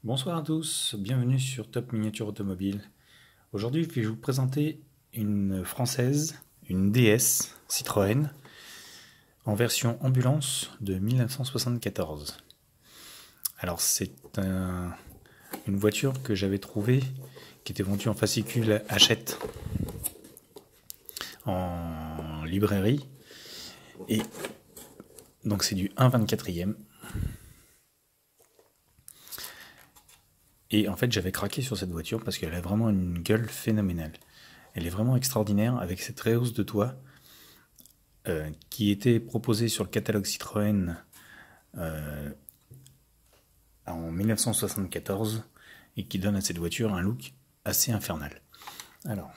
Bonsoir à tous, bienvenue sur Top Miniature Automobile. Aujourd'hui, je vais vous présenter une française, une DS Citroën, en version ambulance de 1974. Alors c'est une voiture que j'avais trouvée, qui était vendue en fascicule Hachette, en librairie, et donc c'est du 1/24e. Et en fait, j'avais craqué sur cette voiture parce qu'elle a vraiment une gueule phénoménale. Elle est vraiment extraordinaire avec cette rehausse de toit qui était proposée sur le catalogue Citroën en 1974 et qui donne à cette voiture un look assez infernal. Alors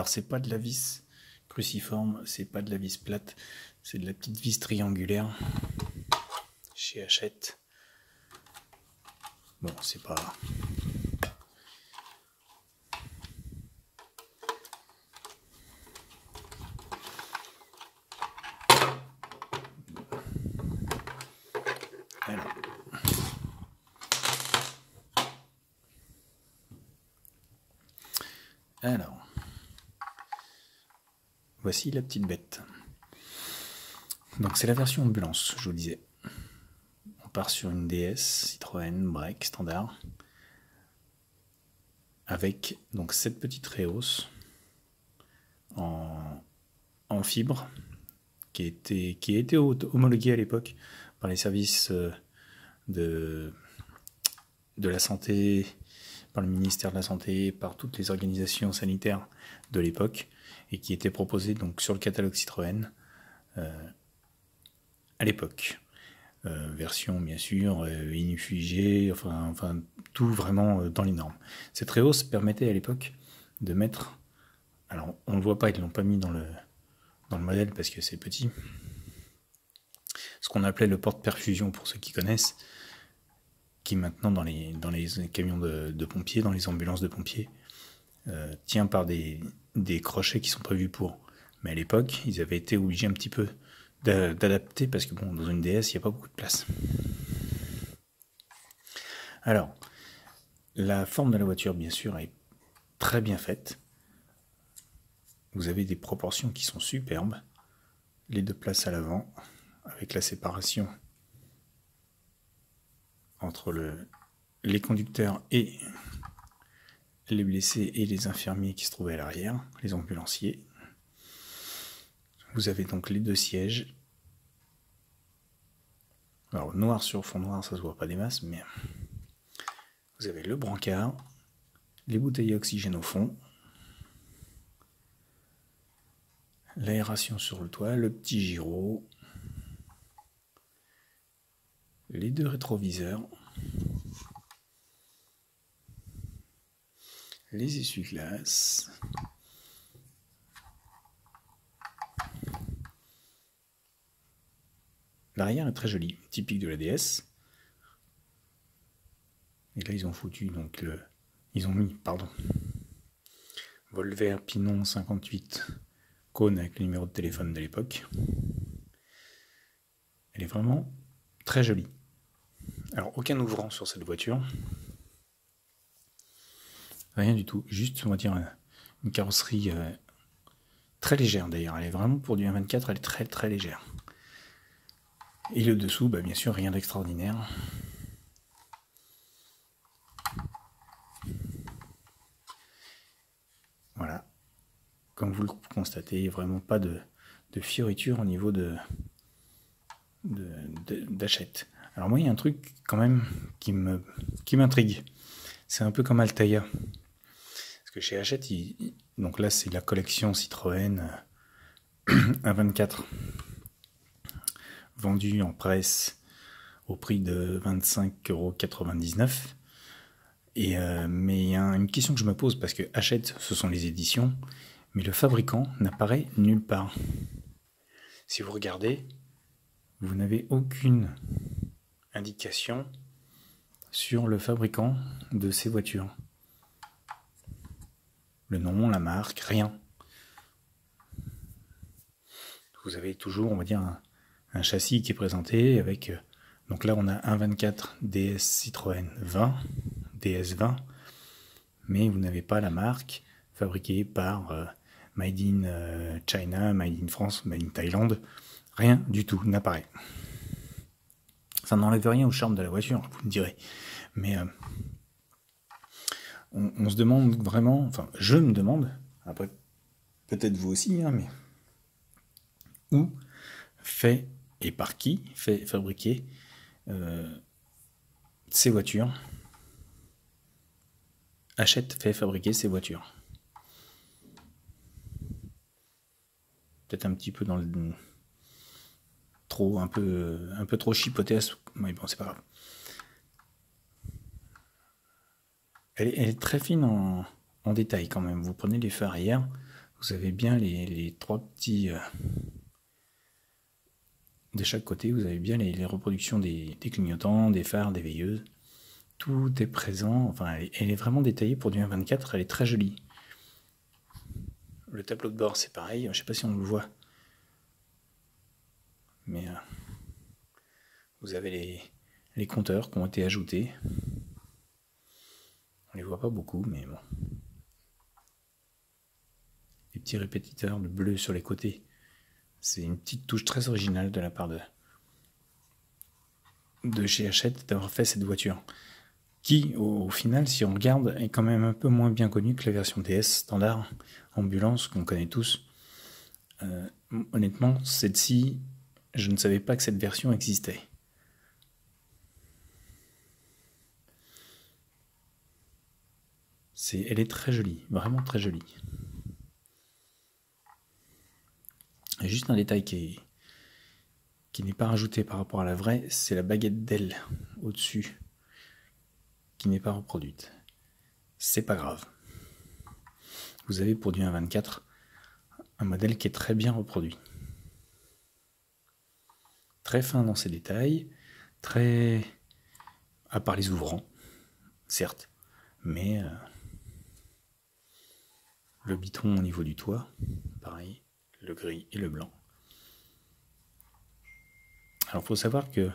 c'est pas de la vis cruciforme, c'est pas de la vis plate, c'est de la petite vis triangulaire chez Hachette. Bon, c'est pas... Alors, voici la petite bête. Donc c'est la version ambulance, je vous disais. On part sur une DS Citroën break standard avec donc cette petite rehausse en fibre qui a été homologuée à l'époque par les services de la santé, par le ministère de la Santé, par toutes les organisations sanitaires de l'époque, et qui était proposée donc sur le catalogue Citroën à l'époque. Version bien sûr inifugée, enfin tout vraiment dans les normes. Cette rehausse permettait à l'époque de mettre, alors on ne le voit pas, ils ne l'ont pas mis dans le modèle parce que c'est petit, ce qu'on appelait le porte-perfusion pour ceux qui connaissent, qui maintenant dans les camions de pompiers, dans les ambulances de pompiers, tient par des crochets qui sont prévus pour. Mais à l'époque, ils avaient été obligés un petit peu d'adapter parce que bon, dans une DS, il n'y a pas beaucoup de place. Alors, la forme de la voiture, bien sûr, est très bien faite. Vous avez des proportions qui sont superbes. Les deux places à l'avant, avec la séparation entre les conducteurs et les blessés et les infirmiers qui se trouvaient à l'arrière, les ambulanciers. Vous avez donc les deux sièges. Alors noir sur fond noir, ça se voit pas des masses, mais vous avez le brancard, les bouteilles à oxygène au fond, l'aération sur le toit, le petit gyro, les deux rétroviseurs, les essuie-glaces, l'arrière est très joli, typique de la DS. Et là ils ont foutu donc ils ont mis, Volver Pinon 58 cône avec le numéro de téléphone de l'époque. Elle est vraiment très jolie. Alors aucun ouvrant sur cette voiture. Rien du tout, juste on va dire une carrosserie très légère d'ailleurs. Elle est vraiment pour du 1/24, elle est très très légère. Et le dessous, bien sûr, rien d'extraordinaire. Voilà. Comme vous le constatez, vraiment pas de fioritures au niveau d'Hachette. Alors moi, il y a un truc quand même qui m'intrigue. C'est un peu comme Altaïa. Parce que chez Hachette, donc là, c'est la collection Citroën 1/24. Vendue en presse au prix de 25,99 €. Mais il y a une question que je me pose, parce que Hachette, ce sont les éditions, mais le fabricant n'apparaît nulle part. Si vous regardez, vous n'avez aucune indication sur le fabricant de ces voitures. Le nom, la marque, rien. Vous avez toujours, on va dire, un châssis qui est présenté avec Donc là, on a un 24 DS Citroën 20, DS20, mais vous n'avez pas la marque fabriquée par Made in China, Made in France, Made in Thaïlande. Rien du tout n'apparaît. Ça n'enlève rien au charme de la voiture, vous me direz. Mais on se demande vraiment, enfin je me demande, après peut-être vous aussi, hein, mais où fait et par qui fait fabriquer ces voitures, fait fabriquer ces voitures. Peut-être un petit peu dans le trop, un peu trop chipoté, mais bon c'est pas grave. Elle est très fine en détail quand même. Vous prenez les phares arrière, vous avez bien les trois petits de chaque côté, vous avez bien les reproductions des clignotants, des phares, des veilleuses. Tout est présent, enfin elle est vraiment détaillée pour du 1.24, elle est très jolie. Le tableau de bord c'est pareil, je sais pas si on le voit, mais vous avez les compteurs qui ont été ajoutés. On les voit pas beaucoup, mais bon. Les petits répétiteurs de bleu sur les côtés. C'est une petite touche très originale de la part de chez Hachette d'avoir fait cette voiture. Qui, au final, si on regarde, est quand même un peu moins bien connue que la version DS standard, ambulance, qu'on connaît tous. Honnêtement, celle-ci, je ne savais pas que cette version existait. Elle est très jolie, vraiment très jolie. Il y a juste un détail qui n'est pas rajouté par rapport à la vraie, c'est la baguette d'aile au-dessus, qui n'est pas reproduite. C'est pas grave. Vous avez pour du 1.24 un modèle qui est très bien reproduit. Très fin dans ses détails, très... à part les ouvrants, certes, mais le bitron au niveau du toit, pareil, le gris et le blanc. Alors il faut savoir que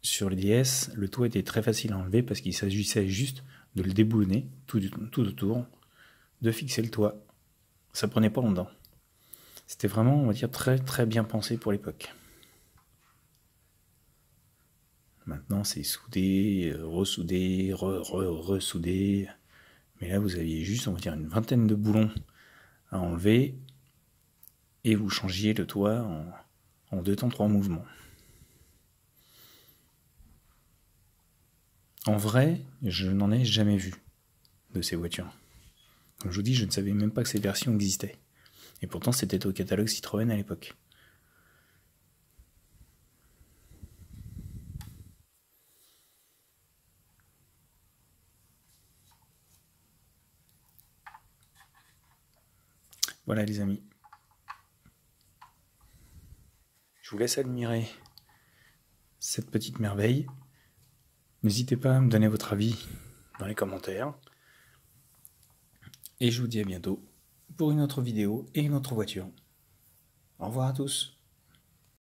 sur les DS, le toit était très facile à enlever parce qu'il s'agissait juste de le déboulonner tout autour, de fixer le toit. Ça prenait pas longtemps. C'était vraiment, on va dire, très très bien pensé pour l'époque. Maintenant, c'est soudé, ressoudé, ressoudé. Mais là, vous aviez juste, on va dire, une vingtaine de boulons à enlever et vous changiez le toit en 2 temps 3 mouvements. En vrai, je n'en ai jamais vu de ces voitures. Comme je vous dis, je ne savais même pas que ces versions existaient. Et pourtant, c'était au catalogue Citroën à l'époque. Voilà les amis. Je vous laisse admirer cette petite merveille. N'hésitez pas à me donner votre avis dans les commentaires. Et je vous dis à bientôt pour une autre vidéo et une autre voiture. Au revoir à tous.